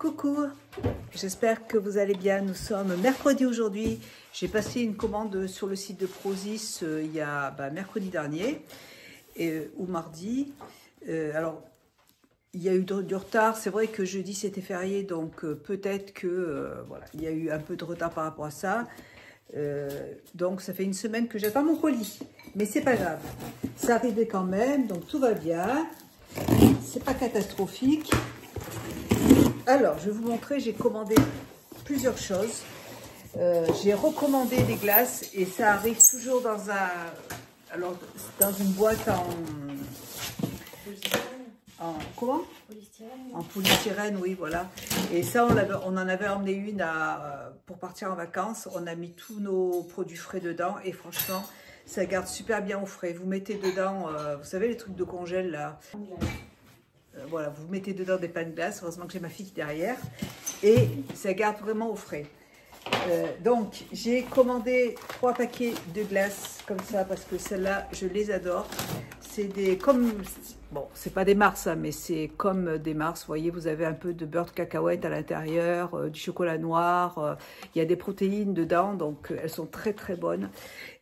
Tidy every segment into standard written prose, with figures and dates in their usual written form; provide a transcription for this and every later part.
Coucou, j'espère que vous allez bien. Nous sommes mercredi aujourd'hui. J'ai passé une commande sur le site de Prozis il y a mercredi dernier ou mardi. Alors, il y a eu du retard. C'est vrai que jeudi c'était férié, donc peut-être que voilà, il y a eu un peu de retard par rapport à ça. Donc ça fait une semaine que j'attends mon colis, mais c'est pas grave. Ça arrivait quand même, donc tout va bien. C'est pas catastrophique. Alors, je vais vous montrer, j'ai commandé plusieurs choses. J'ai recommandé des glaces et ça arrive toujours dans dans une boîte comment? Polystyrène. En polystyrène, oui, voilà. Et ça, on en avait emmené une pour partir en vacances. On a mis tous nos produits frais dedans et franchement, ça garde super bien au frais. Vous mettez dedans, vous savez, les trucs de congèle là. Voilà, vous mettez dedans des pains de glace. Heureusement que j'ai ma fille derrière. Et ça garde vraiment au frais. Donc, j'ai commandé 3 paquets de glace comme ça parce que celles-là, je les adore. C'est bon, c'est pas des Mars, hein, mais c'est comme des Mars. Vous voyez, vous avez un peu de beurre de cacahuète à l'intérieur, du chocolat noir. Il y a des protéines dedans, donc elles sont très très bonnes.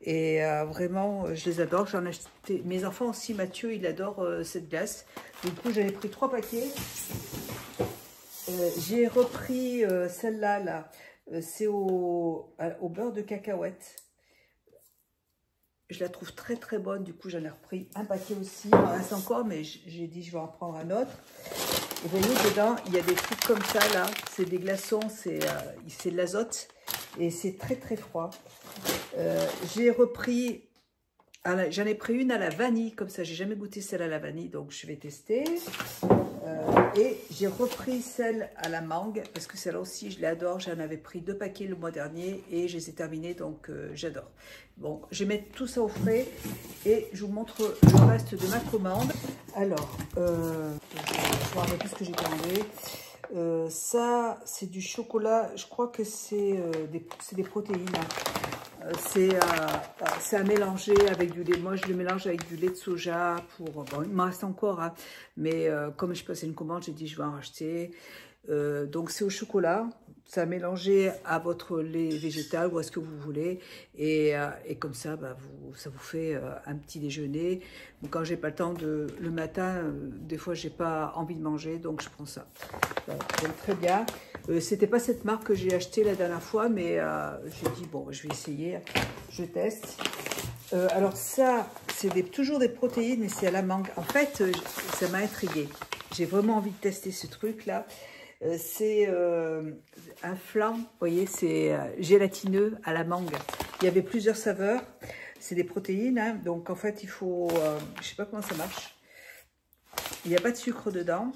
Et vraiment, je les adore. J'en ai acheté. Mes enfants aussi, Mathieu, il adore cette glace. Du coup, j'avais pris 3 paquets. J'ai repris celle-là, là. C'est au beurre de cacahuète. Je la trouve très très bonne, du coup j'en ai repris un paquet aussi. Il en reste encore, mais j'ai dit je vais en prendre un autre. Et vous voyez, dedans, il y a des trucs comme ça là. C'est des glaçons, c'est de l'azote. Et c'est très très froid. J'ai repris, j'en ai pris une à la vanille, comme ça. J'ai jamais goûté celle à la vanille, donc je vais tester. Et j'ai repris celle à la mangue, parce que celle-là aussi, je l'adore. J'en avais pris 2 paquets le mois dernier et je les ai terminés, donc j'adore. Bon, je vais mettre tout ça au frais et je vous montre le reste de ma commande. Alors, je vais regarder tout ce que j'ai commandé. Ça, c'est du chocolat. Je crois que c'est des protéines. C'est à mélanger avec du lait. Moi, je le mélange avec du lait de soja. Bon, il m'en reste encore, hein, mais comme je passais une commande, j'ai dit je vais en racheter. Donc, c'est au chocolat. Ça à mélanger à votre lait végétal ou à ce que vous voulez. Et comme ça, ça vous fait un petit déjeuner. Donc, quand j'ai pas le temps le matin, des fois, j'ai pas envie de manger, donc je prends ça. Voilà, donc, très bien. C'était pas cette marque que j'ai acheté la dernière fois, mais j'ai dit bon, je vais essayer, je teste. Alors ça, c'est toujours des protéines, mais c'est à la mangue. En fait, ça m'a intriguée. J'ai vraiment envie de tester ce truc-là. C'est un flan, vous voyez, c'est gélatineux à la mangue. Il y avait plusieurs saveurs. C'est des protéines, hein, donc en fait, il faut, je sais pas comment ça marche. Il n'y a pas de sucre dedans.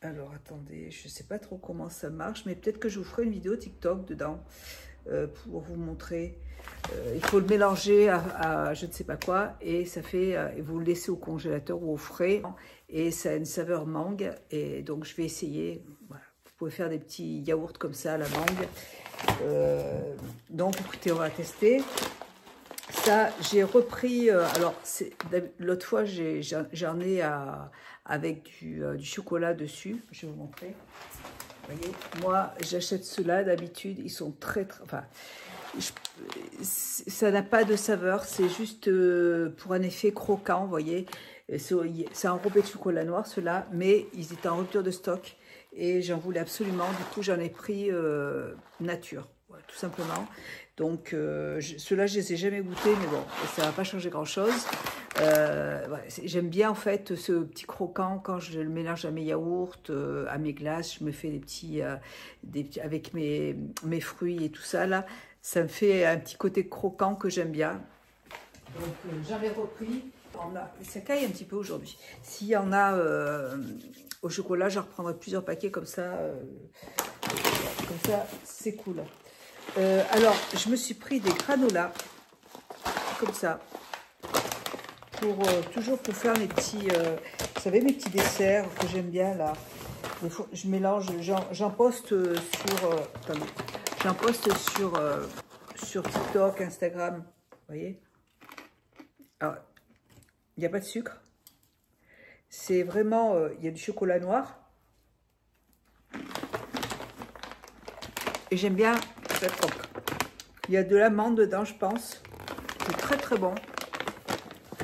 Alors, attendez, je ne sais pas trop comment ça marche, mais peut-être que je vous ferai une vidéo TikTok dedans pour vous montrer. Il faut le mélanger à je ne sais pas quoi et ça fait, vous le laissez au congélateur ou au frais et ça a une saveur mangue et donc je vais essayer. Voilà. Vous pouvez faire des petits yaourts comme ça à la mangue. Donc, écoutez, on va tester. Ça, j'ai repris, alors l'autre fois j'en ai avec du chocolat dessus, je vais vous montrer. Vous voyez, moi j'achète ceux-là d'habitude, ils sont très, enfin, ça n'a pas de saveur, c'est juste pour un effet croquant, vous voyez. C'est enrobé de chocolat noir ceux-là, mais ils étaient en rupture de stock et j'en voulais absolument, du coup j'en ai pris nature, voilà, tout simplement. Donc, ceux-là, je ne les ai jamais goûtés, mais bon, ça ne va pas changer grand-chose. Ouais, j'aime bien, en fait, ce petit croquant quand je le mélange à mes yaourts, à mes glaces. Je me fais des petits avec mes fruits et tout ça, là. Ça me fait un petit côté croquant que j'aime bien. Donc, j'en ai repris. Ça caille un petit peu aujourd'hui. S'il y en a au chocolat, je reprendrai plusieurs paquets comme ça. Comme ça, c'est cool. Alors, je me suis pris des granolas, comme ça, toujours pour faire mes petits, vous savez, mes petits desserts que j'aime bien, là. Des fois, je mélange, j'en poste sur TikTok, Instagram, vous voyez. Alors, il n'y a pas de sucre. C'est vraiment, il y a du chocolat noir, Et j'aime bien cette coque. Il y a de l'amande dedans, je pense. C'est très très bon.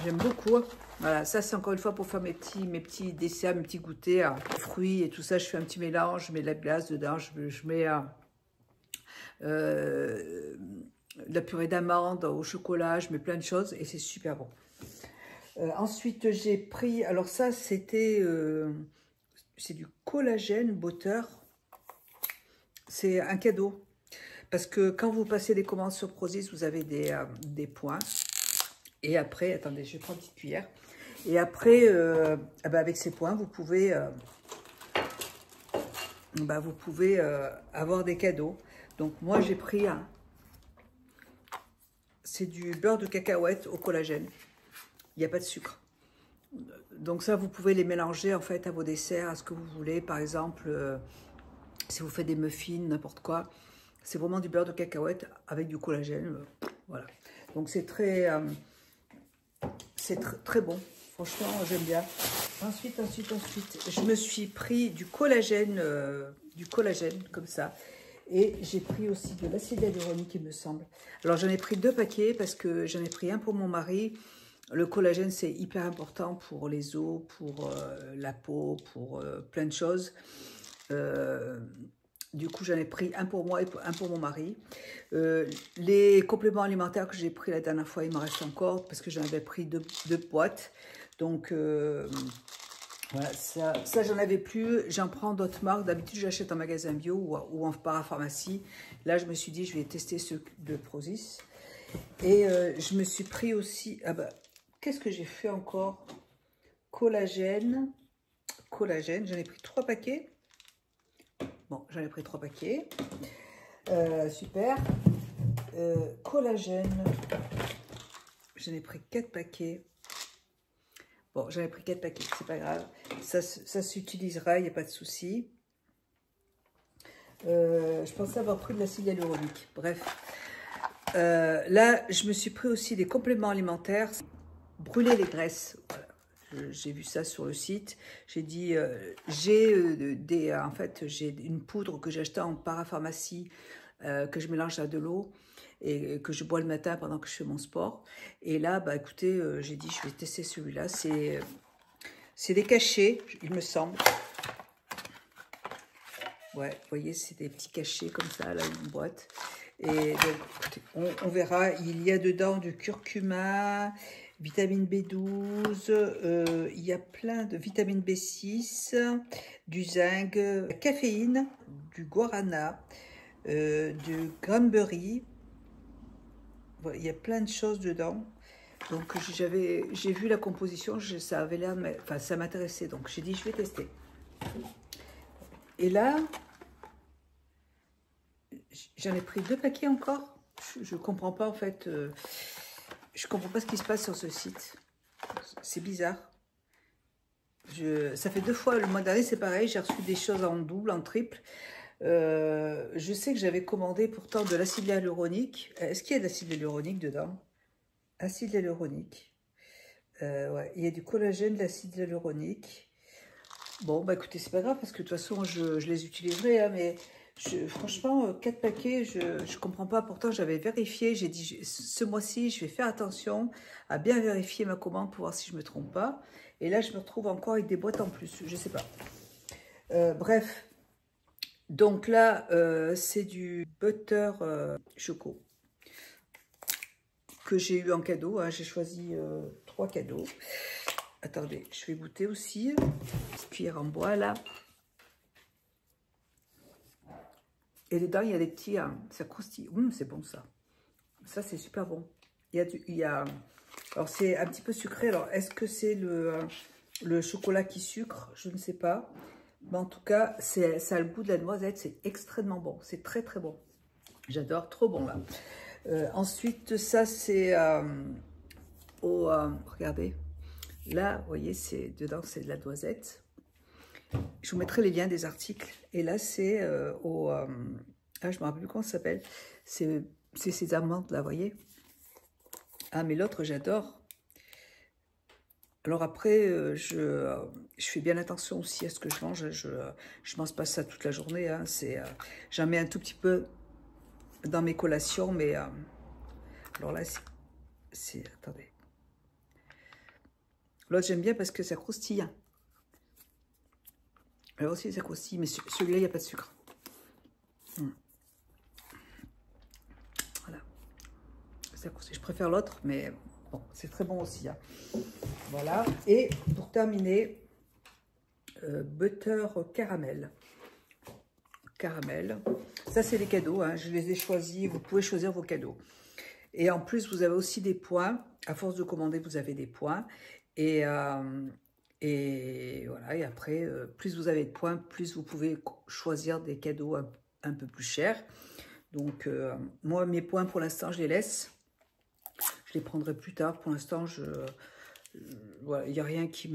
J'aime beaucoup. Voilà, ça c'est encore une fois pour faire mes petits desserts, mes petits goûters, fruits et tout ça. Je fais un petit mélange, je mets de la glace dedans, je mets de la purée d'amande au chocolat, je mets plein de choses et c'est super bon. Ensuite, j'ai pris, alors ça c'était, c'est du collagène butter. C'est un cadeau. Parce que quand vous passez des commandes sur Prozis, vous avez des points. Et après, attendez, je vais prendre une petite cuillère. Et après, avec ces points, vous pouvez, avoir des cadeaux. Donc moi, j'ai pris c'est du beurre de cacahuète au collagène. Il n'y a pas de sucre. Donc ça, vous pouvez les mélanger en fait à vos desserts, à ce que vous voulez. Par exemple, si vous faites des muffins, n'importe quoi. C'est vraiment du beurre de cacahuète avec du collagène. Voilà. Donc c'est très bon. Franchement, j'aime bien. Ensuite, je me suis pris du collagène comme ça. Et j'ai pris aussi de l'acide hyaluronique, il me semble. Alors j'en ai pris 2 paquets parce que j'en ai pris un pour mon mari. Le collagène, c'est hyper important pour les os, pour la peau, pour plein de choses. Du coup, j'en ai pris un pour moi et un pour mon mari. Les compléments alimentaires que j'ai pris la dernière fois, il m'en reste encore parce que j'en avais pris deux boîtes. Donc, voilà, ça j'en avais plus. J'en prends d'autres marques. D'habitude, j'achète en magasin bio ou en parapharmacie. Là, je me suis dit, je vais tester ceux de Prozis. Et je me suis pris aussi... Ah bah, qu'est-ce que j'ai fait encore? Collagène, j'en ai pris 3 paquets. Bon, j'en ai pris 3 paquets. Super. Collagène, j'en ai pris 4 paquets. Bon, j'en ai pris 4 paquets, c'est pas grave. Ça s'utilisera, il n'y a pas de souci. Je pensais avoir pris de l'acide hyaluronique. Bref. Là, je me suis pris aussi des compléments alimentaires. Brûler les graisses. Voilà. J'ai vu ça sur le site. J'ai dit, en fait, j'ai une poudre que j'ai achetée en parapharmacie, que je mélange à de l'eau et que je bois le matin pendant que je fais mon sport. Et là, bah écoutez, j'ai dit, je vais tester celui-là. C'est des cachets, il me semble. Ouais, vous voyez, c'est des petits cachets comme ça, là, une boîte. Et donc, écoutez, on verra. Il y a dedans du curcuma, vitamine B12, il y a plein de vitamine B6, du zinc, caféine, du guarana, du cranberry. Voilà, il y a plein de choses dedans. Donc j'ai vu la composition, ça avait l'air, enfin ça m'intéressait. Donc j'ai dit je vais tester. Et là, j'en ai pris 2 paquets encore. Je comprends pas en fait. Je comprends pas ce qui se passe sur ce site. C'est bizarre. Ça fait 2 fois, le mois dernier c'est pareil, j'ai reçu des choses en double, en triple. Je sais que j'avais commandé pourtant de l'acide hyaluronique. Est-ce qu'il y a de l'acide hyaluronique dedans? Acide hyaluronique. Ouais, il y a du collagène, de l'acide hyaluronique. Bon, bah écoutez, c'est pas grave parce que de toute façon, je les utiliserai. Hein, mais franchement, 4 paquets, je comprends pas. Pourtant, j'avais vérifié. J'ai dit, ce mois-ci, je vais faire attention à bien vérifier ma commande pour voir si je me trompe pas. Et là, je me retrouve encore avec des boîtes en plus. Je sais pas. Bref. Donc là, c'est du butter choco que j'ai eu en cadeau. Hein. J'ai choisi 3 cadeaux. Attendez, je vais goûter aussi. Petite cuillère en bois, là. Et dedans, il y a des petits... ça croustille. C'est bon, ça. Ça, c'est super bon. Alors, c'est un petit peu sucré. Alors, est-ce que c'est le chocolat qui sucre? Je ne sais pas. Mais en tout cas, ça a le goût de la noisette. C'est extrêmement bon. C'est très, très bon. J'adore. Trop bon, là. Ensuite, ça, c'est regardez. Là, vous voyez, dedans, c'est de la noisette. Je vous mettrai les liens des articles. Et là, c'est je me rappelle plus comment ça s'appelle. C'est ces amandes, là, vous voyez. Ah, mais l'autre, j'adore. Alors après, je fais bien attention aussi à ce que je mange. Je mange pas ça toute la journée. Hein. J'en mets un tout petit peu dans mes collations, mais alors là, attendez. L'autre, j'aime bien parce que ça croustille. Alors aussi, ça croustille, mais celui-là, il n'y a pas de sucre. Voilà. Ça croustille. Je préfère l'autre, mais bon, c'est très bon aussi. Hein. Voilà. Et pour terminer, butter caramel. Caramel. Ça, c'est les cadeaux. Hein. Je les ai choisis. Vous pouvez choisir vos cadeaux. Et en plus, vous avez aussi des points. À force de commander, vous avez des points. Et voilà. Et après, plus vous avez de points, plus vous pouvez choisir des cadeaux un peu plus chers. Donc, moi, mes points, pour l'instant, je les laisse. Je les prendrai plus tard. Pour l'instant, voilà, il n'y a rien qui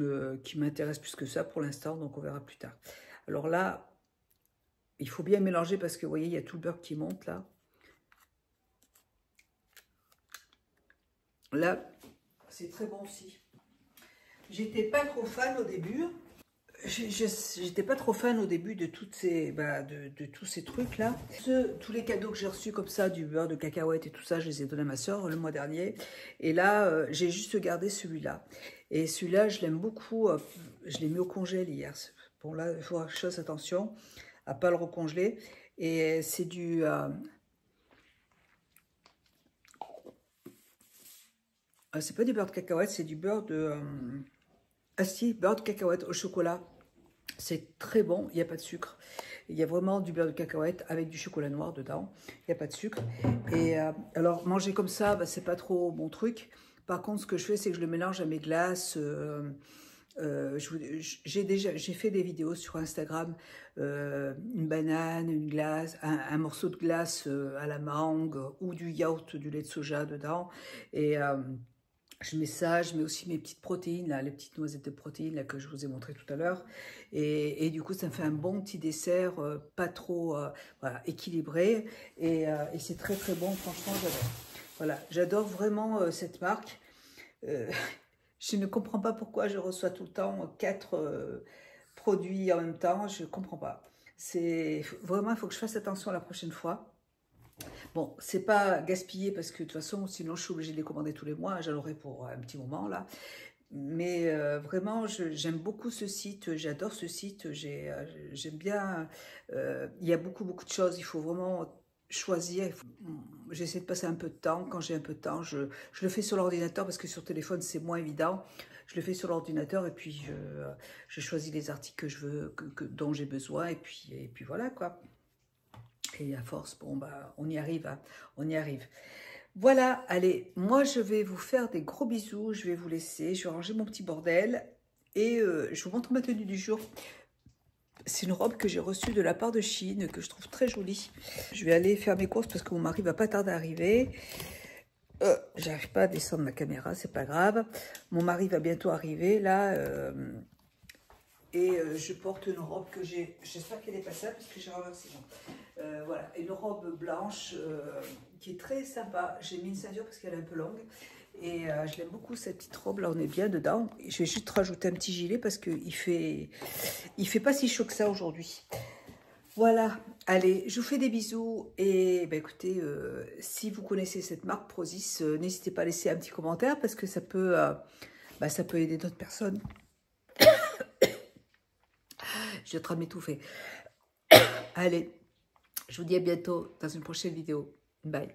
m'intéresse plus que ça pour l'instant. Donc, on verra plus tard. Alors là, il faut bien mélanger parce que, vous voyez, il y a tout le beurre qui monte là. Là, c'est très bon aussi. J'étais pas trop fan au début. J'étais pas trop fan au début de toutes ces, de tous ces trucs là. Tous les cadeaux que j'ai reçus comme ça, du beurre de cacahuète et tout ça, je les ai donnés à ma soeur le mois dernier. Et là, j'ai juste gardé celui-là. Et celui-là, je l'aime beaucoup. Je l'ai mis au congèle hier. Bon là, il faut faire chose attention à pas le recongeler. Et c'est du c'est pas du beurre de cacahuète, c'est du beurre de ah si, beurre de cacahuète au chocolat. C'est très bon, il n'y a pas de sucre. Il y a vraiment du beurre de cacahuète avec du chocolat noir dedans. Il n'y a pas de sucre. Et alors, manger comme ça, c'est pas trop mon truc. Par contre, ce que je fais, c'est que je le mélange à mes glaces. J'ai fait des vidéos sur Instagram. Une banane, une glace, un morceau de glace à la mangue ou du yaourt, du lait de soja dedans. Et je mets ça, je mets aussi mes petites protéines, là, les petites noisettes de protéines là, que je vous ai montré tout à l'heure. Et du coup, ça me fait un bon petit dessert, pas trop voilà, équilibré. Et c'est très très bon, franchement, j'adore. Voilà, j'adore vraiment cette marque. Je ne comprends pas pourquoi je reçois tout le temps 4 produits en même temps, je ne comprends pas. Vraiment, il faut que je fasse attention la prochaine fois. Bon, c'est pas gaspillé parce que de toute façon, sinon je suis obligée de les commander tous les mois. J'en aurai pour un petit moment là. Mais vraiment, j'aime beaucoup ce site. J'adore ce site. J'aime bien. Il y a beaucoup de choses. Il faut vraiment choisir. J'essaie de passer un peu de temps. Quand j'ai un peu de temps, je le fais sur l'ordinateur parce que sur téléphone, c'est moins évident. Je le fais sur l'ordinateur et puis je choisis les articles que je veux, dont j'ai besoin. Et puis voilà quoi. Et à force, bon, on y arrive, hein, on y arrive. Voilà, allez, moi je vais vous faire des gros bisous, je vais vous laisser, je vais ranger mon petit bordel et je vous montre ma tenue du jour. C'est une robe que j'ai reçue de la part de Chine, que je trouve très jolie. Je vais aller faire mes courses parce que mon mari va pas tarder à arriver. J'arrive pas à descendre ma caméra, c'est pas grave. Mon mari va bientôt arriver, là. Et je porte une robe que j'ai, j'espère qu'elle est passable parce que j'ai renversé. Voilà, une robe blanche qui est très sympa. J'ai mis une ceinture parce qu'elle est un peu longue. Et je l'aime beaucoup cette petite robe, là on est bien dedans. Je vais juste rajouter un petit gilet parce qu'il fait pas si chaud que ça aujourd'hui. Voilà, allez, je vous fais des bisous. Et écoutez, si vous connaissez cette marque Prozis, n'hésitez pas à laisser un petit commentaire parce que ça peut aider d'autres personnes. Je suis en train de m'étouffer. Allez, je vous dis à bientôt dans une prochaine vidéo. Bye.